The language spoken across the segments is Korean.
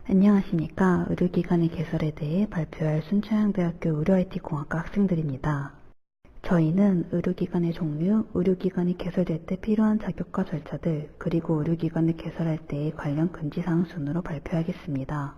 안녕하십니까. 의료기관의 개설에 대해 발표할 순천향대학교 의료-IT공학과 학생들입니다. 저희는 의료기관의 종류, 의료기관이 개설될 때 필요한 자격과 절차들, 그리고 의료기관을 개설할 때의 관련 금지사항 순으로 발표하겠습니다.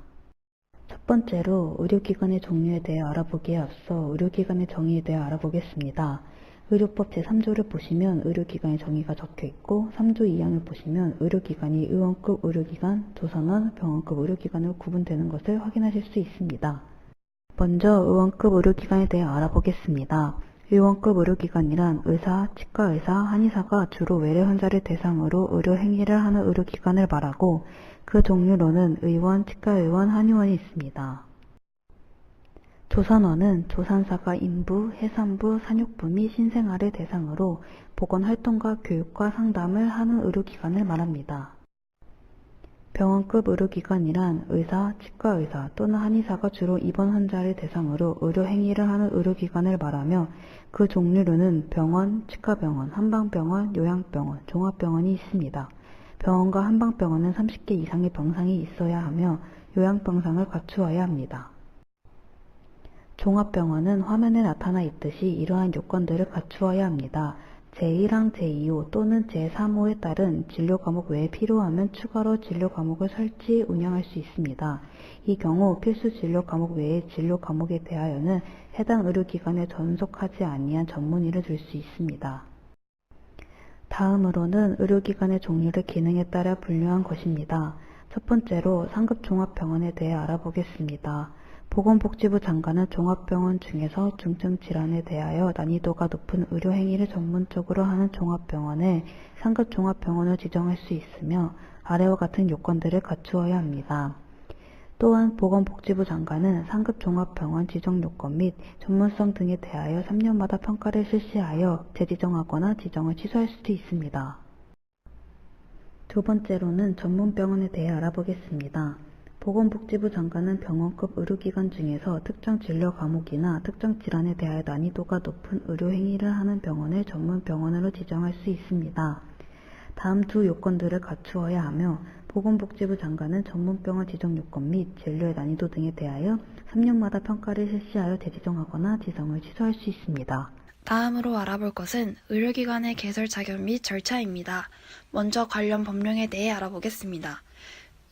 첫 번째로 의료기관의 종류에 대해 알아보기에 앞서 의료기관의 정의에 대해 알아보겠습니다. 의료법 제3조를 보시면 의료기관의 정의가 적혀있고 3조 2항을 보시면 의료기관이 의원급 의료기관, 조선원, 병원급 의료기관으로 구분되는 것을 확인하실 수 있습니다. 먼저 의원급 의료기관에 대해 알아보겠습니다. 의원급 의료기관이란 의사, 치과의사, 한의사가 주로 외래 환자를 대상으로 의료 행위를 하는 의료기관을 말하고 그 종류로는 의원, 치과의원, 한의원이 있습니다. 조선원은 조산사가 인부, 해산부, 산육부 및 신생아를 대상으로 보건활동과 교육과 상담을 하는 의료기관을 말합니다. 병원급 의료기관이란 의사, 치과의사 또는 한의사가 주로 입원 환자를 대상으로 의료행위를 하는 의료기관을 말하며 그 종류로는 병원, 치과병원, 한방병원, 요양병원, 종합병원이 있습니다. 병원과 한방병원은 30개 이상의 병상이 있어야 하며 요양병상을 갖추어야 합니다. 종합병원은 화면에 나타나 있듯이 이러한 요건들을 갖추어야 합니다. 제1항 제2호 또는 제3호에 따른 진료과목 외에 필요하면 추가로 진료과목을 설치, 운영할 수 있습니다. 이 경우 필수 진료과목 외의 진료과목에 대하여는 해당 의료기관에 전속하지 아니한 전문의를 줄 수 있습니다. 다음으로는 의료기관의 종류를 기능에 따라 분류한 것입니다. 첫 번째로 상급 종합병원에 대해 알아보겠습니다. 보건복지부 장관은 종합병원 중에서 중증 질환에 대하여 난이도가 높은 의료행위를 전문적으로 하는 종합병원에 상급 종합병원을 지정할 수 있으며 아래와 같은 요건들을 갖추어야 합니다. 또한 보건복지부 장관은 상급 종합병원 지정 요건 및 전문성 등에 대하여 3년마다 평가를 실시하여 재지정하거나 지정을 취소할 수도 있습니다. 두 번째로는 전문병원에 대해 알아보겠습니다. 보건복지부 장관은 병원급 의료기관 중에서 특정 진료 과목이나 특정 질환에 대하여 난이도가 높은 의료 행위를 하는 병원을 전문병원으로 지정할 수 있습니다. 다음 두 요건들을 갖추어야 하며 보건복지부 장관은 전문병원 지정 요건 및 진료의 난이도 등에 대하여 3년마다 평가를 실시하여 재지정하거나 지정을 취소할 수 있습니다. 다음으로 알아볼 것은 의료기관의 개설 자격 및 절차입니다. 먼저 관련 법령에 대해 알아보겠습니다.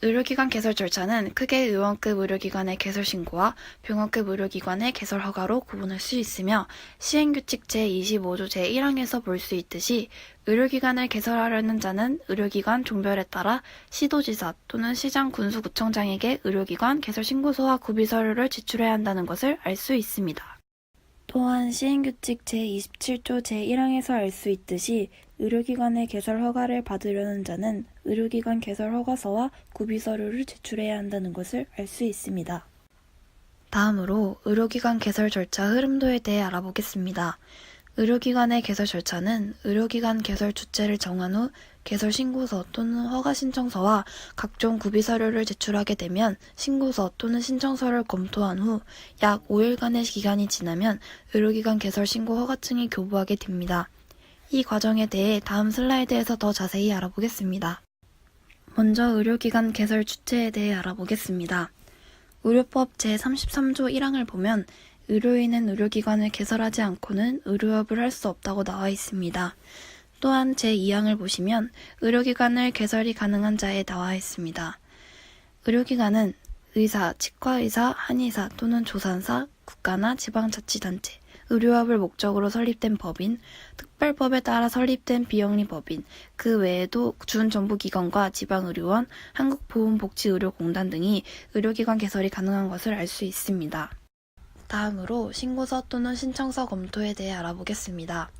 의료기관 개설 절차는 크게 의원급 의료기관의 개설 신고와 병원급 의료기관의 개설 허가로 구분할 수 있으며 시행규칙 제25조 제1항에서 볼 수 있듯이 의료기관을 개설하려는 자는 의료기관 종별에 따라 시도지사 또는 시장 군수구청장에게 의료기관 개설 신고서와 구비서류를 제출해야 한다는 것을 알 수 있습니다. 또한 시행규칙 제27조 제1항에서 알 수 있듯이 의료기관의 개설 허가를 받으려는 자는 의료기관 개설 허가서와 구비서류를 제출해야 한다는 것을 알 수 있습니다. 다음으로 의료기관 개설 절차 흐름도에 대해 알아보겠습니다. 의료기관의 개설 절차는 의료기관 개설 주체를 정한 후 개설 신고서 또는 허가 신청서와 각종 구비서류를 제출하게 되면 신고서 또는 신청서를 검토한 후 약 5일간의 기간이 지나면 의료기관 개설 신고 허가증이 교부하게 됩니다. 이 과정에 대해 다음 슬라이드에서 더 자세히 알아보겠습니다. 먼저 의료기관 개설 주체에 대해 알아보겠습니다. 의료법 제33조 1항을 보면 의료인은 의료기관을 개설하지 않고는 의료업을 할 수 없다고 나와 있습니다. 또한 제2항을 보시면 의료기관을 개설이 가능한 자에 나와 있습니다. 의료기관은 의사, 치과의사, 한의사 또는 조산사, 국가나 지방자치단체, 의료업을 목적으로 설립된 법인, 특별법에 따라 설립된 비영리법인, 그 외에도 준정부기관과 지방의료원, 한국보건복지의료공단 등이 의료기관 개설이 가능한 것을 알 수 있습니다. 다음으로 신고서 또는 신청서 검토에 대해 알아보겠습니다.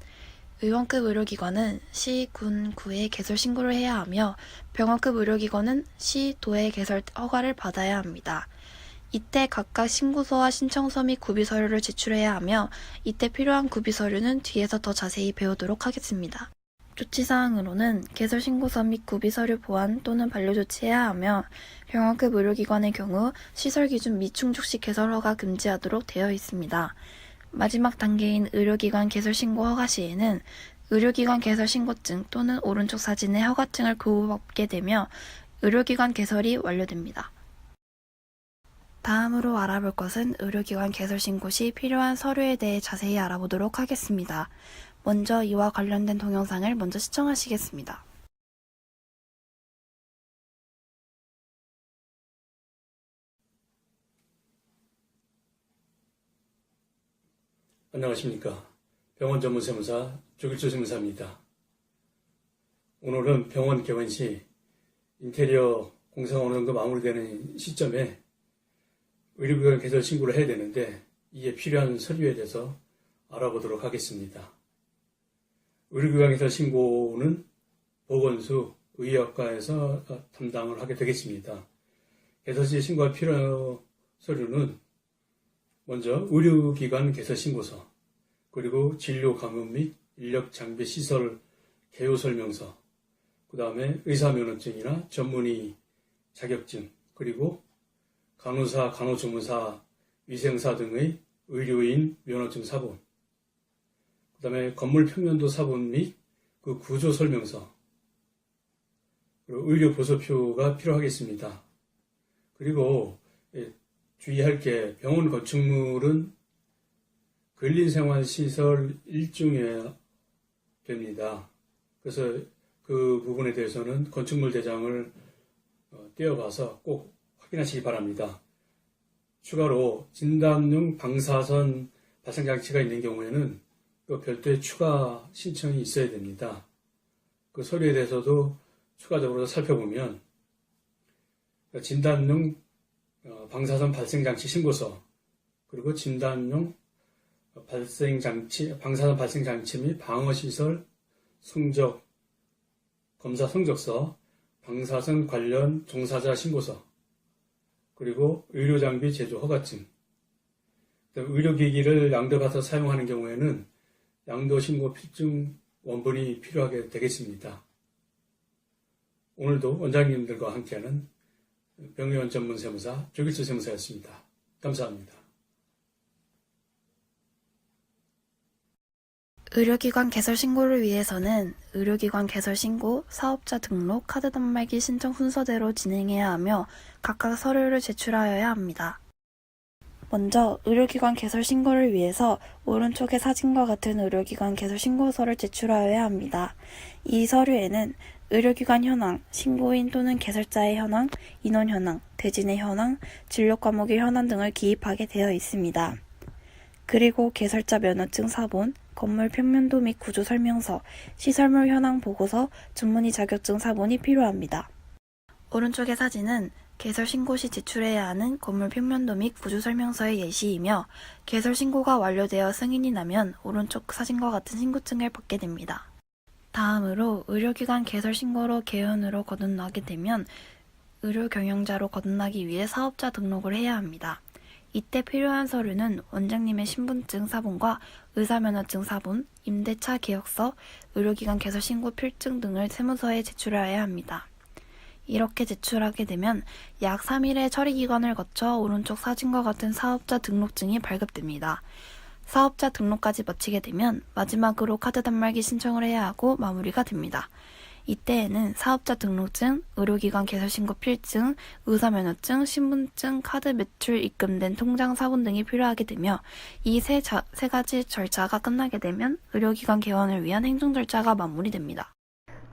의원급 의료기관은 시, 군, 구에 개설 신고를 해야 하며 병원급 의료기관은 시, 도의 개설 허가를 받아야 합니다. 이때 각각 신고서와 신청서 및 구비서류를 제출해야 하며 이때 필요한 구비서류는 뒤에서 더 자세히 배우도록 하겠습니다. 조치사항으로는 개설 신고서 및 구비서류 보완 또는 반려조치해야 하며 병원급 의료기관의 경우 시설기준 미충족 시 개설 허가 금지하도록 되어 있습니다. 마지막 단계인 의료기관 개설 신고 허가 시에는 의료기관 개설 신고증 또는 오른쪽 사진의 허가증을 교부받게 되며 의료기관 개설이 완료됩니다. 다음으로 알아볼 것은 의료기관 개설 신고 시 필요한 서류에 대해 자세히 알아보도록 하겠습니다. 먼저 이와 관련된 동영상을 먼저 시청하시겠습니다. 안녕하십니까. 병원 전문 세무사 조길조 세무사입니다. 오늘은 병원 개원 시 인테리어 공사가 어느 정도 마무리되는 시점에 의료기관 개설 신고를 해야 되는데 이에 필요한 서류에 대해서 알아보도록 하겠습니다. 의료기관 개설 신고는 보건소 의학과에서 담당을 하게 되겠습니다. 개설 시 신고할 필요한 서류는 먼저 의료기관 개설 신고서, 그리고 진료 가문 및 인력 장비 시설 개요 설명서, 그 다음에 의사면허증이나 전문의 자격증, 그리고 간호사, 간호조무사, 위생사 등의 의료인 면허증 사본, 그 다음에 건물 평면도 사본 및 그 구조 설명서, 그리고 의료 보소표가 필요하겠습니다. 그리고 주의할 게 병원 건축물은 근린생활시설 일종이어야 됩니다. 그래서 그 부분에 대해서는 건축물 대장을 떼어봐서 꼭 확인하시기 바랍니다. 추가로 진단용 방사선 발생장치가 있는 경우에는 또 별도의 추가 신청이 있어야 됩니다. 그 서류에 대해서도 추가적으로 살펴보면 진단용 방사선 발생장치 신고서, 그리고 진단용 방사선 발생장치 및 방어시설 성적, 검사 성적서, 방사선 관련 종사자 신고서, 그리고 의료장비 제조 허가증, 의료기기를 양도받아 사용하는 경우에는 양도신고 필증 원본이 필요하게 되겠습니다. 오늘도 원장님들과 함께하는 병의원 전문 세무사 조길조 세무사였습니다. 감사합니다. 의료기관 개설 신고를 위해서는 의료기관 개설 신고, 사업자 등록, 카드 단말기 신청 순서대로 진행해야 하며 각각 서류를 제출하여야 합니다. 먼저 의료기관 개설 신고를 위해서 오른쪽의 사진과 같은 의료기관 개설 신고서를 제출하여야 합니다. 이 서류에는 의료기관 현황, 신고인 또는 개설자의 현황, 인원 현황, 대진의 현황, 진료 과목의 현황 등을 기입하게 되어 있습니다. 그리고 개설자 면허증 사본, 건물 평면도 및 구조 설명서, 시설물 현황 보고서, 전문의 자격증 사본이 필요합니다. 오른쪽의 사진은 개설 신고 시 제출해야 하는 건물 평면도 및 구조 설명서의 예시이며 개설 신고가 완료되어 승인이 나면 오른쪽 사진과 같은 신고증을 받게 됩니다. 다음으로 의료기관 개설 신고로 개원으로 거듭나게 되면 의료경영자로 거듭나기 위해 사업자 등록을 해야 합니다. 이때 필요한 서류는 원장님의 신분증 사본과 의사면허증 사본, 임대차 계약서, 의료기관 개설 신고 필증 등을 세무서에 제출해야 합니다. 이렇게 제출하게 되면 약 3일의 처리기간을 거쳐 오른쪽 사진과 같은 사업자 등록증이 발급됩니다. 사업자 등록까지 마치게 되면 마지막으로 카드 단말기 신청을 해야 하고 마무리가 됩니다. 이때에는 사업자 등록증, 의료기관 개설신고 필증, 의사면허증, 신분증, 카드 매출 입금된 통장 사본 등이 필요하게 되며 이 세 가지 절차가 끝나게 되면 의료기관 개원을 위한 행정 절차가 마무리됩니다.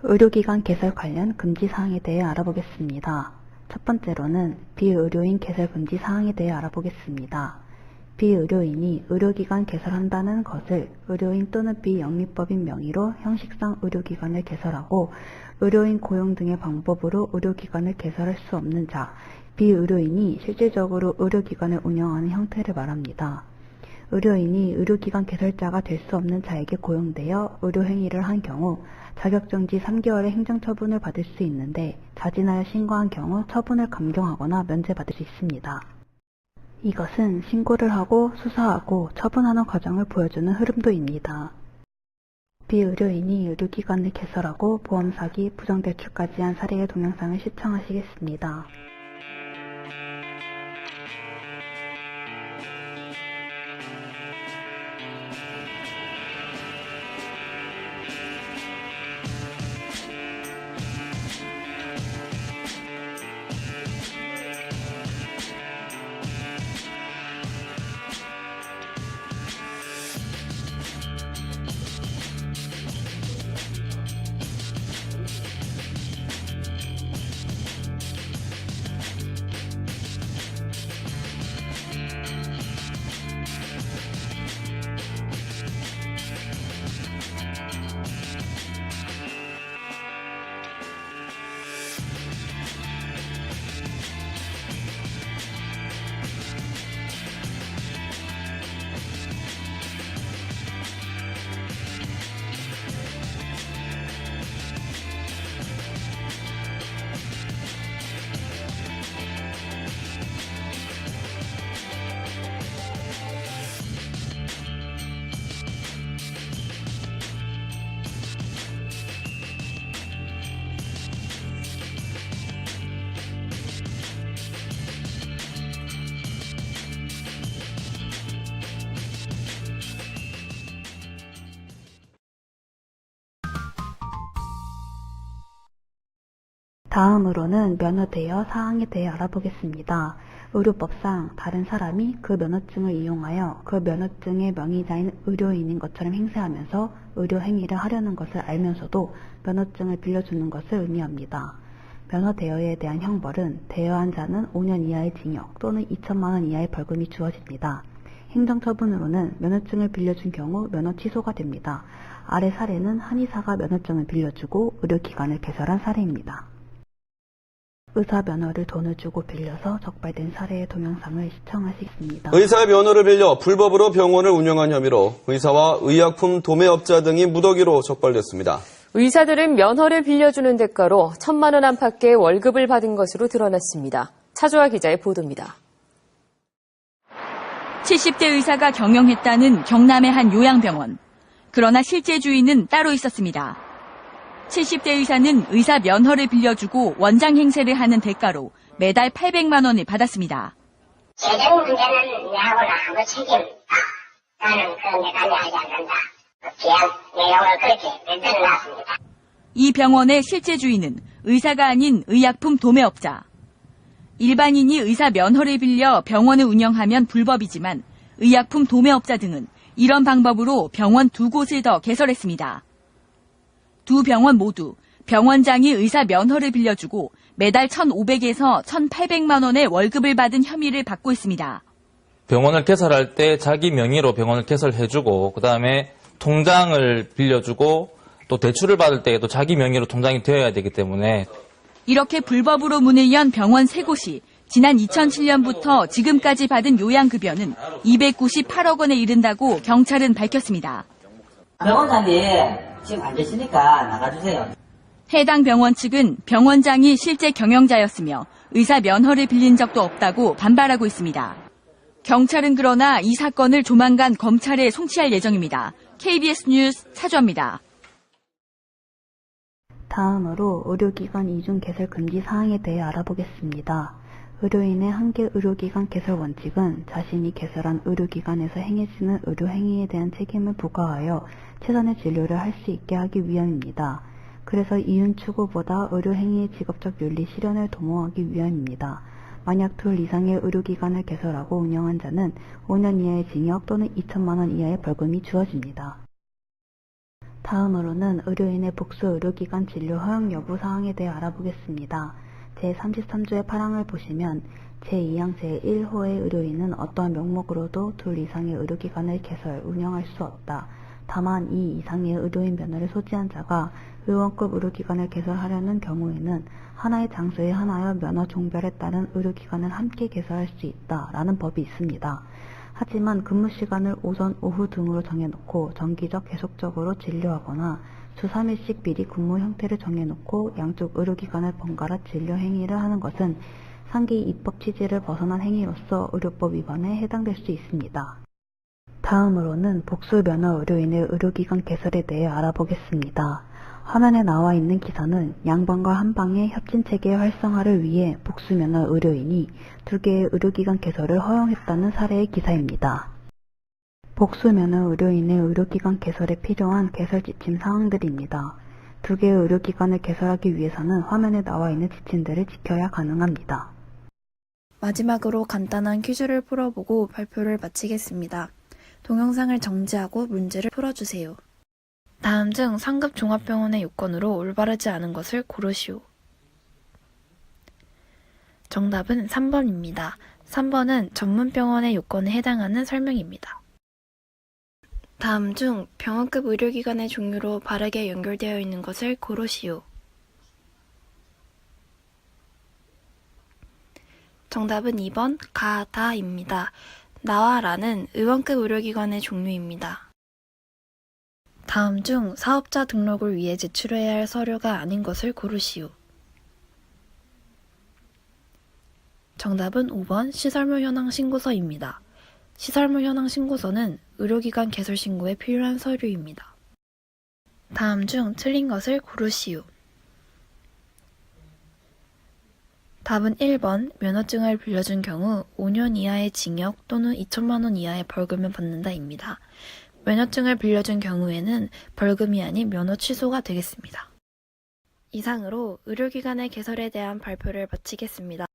의료기관 개설 관련 금지사항에 대해 알아보겠습니다. 첫 번째로는 비의료인 개설 금지사항에 대해 알아보겠습니다. 비의료인이 의료기관 개설한다는 것을 의료인 또는 비영리법인 명의로 형식상 의료기관을 개설하고 의료인 고용 등의 방법으로 의료기관을 개설할 수 없는 자, 비의료인이 실질적으로 의료기관을 운영하는 형태를 말합니다. 의료인이 의료기관 개설자가 될 수 없는 자에게 고용되어 의료행위를 한 경우 자격정지 3개월의 행정처분을 받을 수 있는데 자진하여 신고한 경우 처분을 감경하거나 면제받을 수 있습니다. 이것은 신고를 하고 수사하고 처분하는 과정을 보여주는 흐름도입니다. 비의료인이 의료기관을 개설하고 보험사기, 부정대출까지 한 사례의 동영상을 시청하시겠습니다. 다음으로는 면허 대여 사항에 대해 알아보겠습니다. 의료법상 다른 사람이 그 면허증을 이용하여 그 면허증의 명의자인 의료인인 것처럼 행세하면서 의료 행위를 하려는 것을 알면서도 면허증을 빌려주는 것을 의미합니다. 면허 대여에 대한 형벌은 대여한 자는 5년 이하의 징역 또는 2천만 원 이하의 벌금이 주어집니다. 행정처분으로는 면허증을 빌려준 경우 면허 취소가 됩니다. 아래 사례는 한의사가 면허증을 빌려주고 의료기관을 개설한 사례입니다. 의사 면허를 돈을 주고 빌려서 적발된 사례의 동영상을 시청하시겠습니다. 의사 면허를 빌려 불법으로 병원을 운영한 혐의로 의사와 의약품 도매업자 등이 무더기로 적발됐습니다. 의사들은 면허를 빌려주는 대가로 1,000만 원 안팎의 월급을 받은 것으로 드러났습니다. 차주아 기자의 보도입니다. 70대 의사가 경영했다는 경남의 한 요양병원. 그러나 실제 주인은 따로 있었습니다. 70대 의사는 의사 면허를 빌려주고 원장 행세를 하는 대가로 매달 800만 원을 받았습니다. 재정 문제는 내하고는 아무 책임 없다. 나는 그런 데 관여하지 않는다. 계약 내용을 그렇게 만들어놨습니다. 이 병원의 실제 주인은 의사가 아닌 의약품 도매업자. 일반인이 의사 면허를 빌려 병원을 운영하면 불법이지만 의약품 도매업자 등은 이런 방법으로 병원 2곳을 더 개설했습니다. 두 병원 모두 병원장이 의사 면허를 빌려주고 매달 1,500에서 1,800만 원의 월급을 받은 혐의를 받고 있습니다. 병원을 개설할 때 자기 명의로 병원을 개설해주고 그다음에 통장을 빌려주고 또 대출을 받을 때에도 자기 명의로 통장이 되어야 되기 때문에 이렇게 불법으로 문을 연 병원 3곳이 지난 2007년부터 지금까지 받은 요양급여는 298억 원에 이른다고 경찰은 밝혔습니다. 병원장님 지금 안 계시니까 나가주세요. 해당 병원 측은 병원장이 실제 경영자였으며 의사 면허를 빌린 적도 없다고 반발하고 있습니다. 경찰은 그러나 이 사건을 조만간 검찰에 송치할 예정입니다. KBS 뉴스 차주아입니다. 다음으로 의료기관 이중 개설 금지 사항에 대해 알아보겠습니다. 의료인의 한계 의료기관 개설 원칙은 자신이 개설한 의료기관에서 행해지는 의료행위에 대한 책임을 부과하여 최선의 진료를 할 수 있게 하기 위함입니다. 그래서 이윤 추구보다 의료행위의 직업적 윤리 실현을 도모하기 위함입니다. 만약 둘 이상의 의료기관을 개설하고 운영한 자는 5년 이하의 징역 또는 2천만 원 이하의 벌금이 주어집니다. 다음으로는 의료인의 복수 의료기관 진료 허용 여부 사항에 대해 알아보겠습니다. 제33조의 8항을 보시면 제2항 제1호의 의료인은 어떠한 명목으로도 둘 이상의 의료기관을 개설, 운영할 수 없다. 다만 이 이상의 의료인 면허를 소지한 자가 의원급 의료기관을 개설하려는 경우에는 하나의 장소에 하나여 면허 종별에 따른 의료기관을 함께 개설할 수 있다라는 법이 있습니다. 하지만 근무 시간을 오전, 오후 등으로 정해놓고 정기적 계속적으로 진료하거나 주 3일씩 미리 근무 형태를 정해놓고 양쪽 의료기관을 번갈아 진료 행위를 하는 것은 상기 입법 취지를 벗어난 행위로서 의료법 위반에 해당될 수 있습니다. 다음으로는 복수 면허 의료인의 의료기관 개설에 대해 알아보겠습니다. 화면에 나와 있는 기사는 양방과 한방의 협진체계 활성화를 위해 복수 면허 의료인이 2개의 의료기관 개설을 허용했다는 사례의 기사입니다. 복수 면허 의료인의 의료기관 개설에 필요한 개설 지침 사항들입니다. 2개의 의료기관을 개설하기 위해서는 화면에 나와 있는 지침들을 지켜야 가능합니다. 마지막으로 간단한 퀴즈를 풀어보고 발표를 마치겠습니다. 동영상을 정지하고 문제를 풀어주세요. 다음 중 상급 종합병원의 요건으로 올바르지 않은 것을 고르시오. 정답은 3번입니다. 3번은 전문병원의 요건에 해당하는 설명입니다. 다음 중 병원급 의료기관의 종류로 바르게 연결되어 있는 것을 고르시오. 정답은 2번 가, 다입니다. 나와 라는 의원급 의료기관의 종류입니다. 다음 중 사업자 등록을 위해 제출해야 할 서류가 아닌 것을 고르시오. 정답은 5번 시설물 현황 신고서입니다. 시설물 현황 신고서는 의료기관 개설 신고에 필요한 서류입니다. 다음 중 틀린 것을 고르시오. 답은 1번 면허증을 빌려준 경우 5년 이하의 징역 또는 2천만 원 이하의 벌금을 받는다입니다. 면허증을 빌려준 경우에는 벌금이 아닌 면허 취소가 되겠습니다. 이상으로 의료기관의 개설에 대한 발표를 마치겠습니다.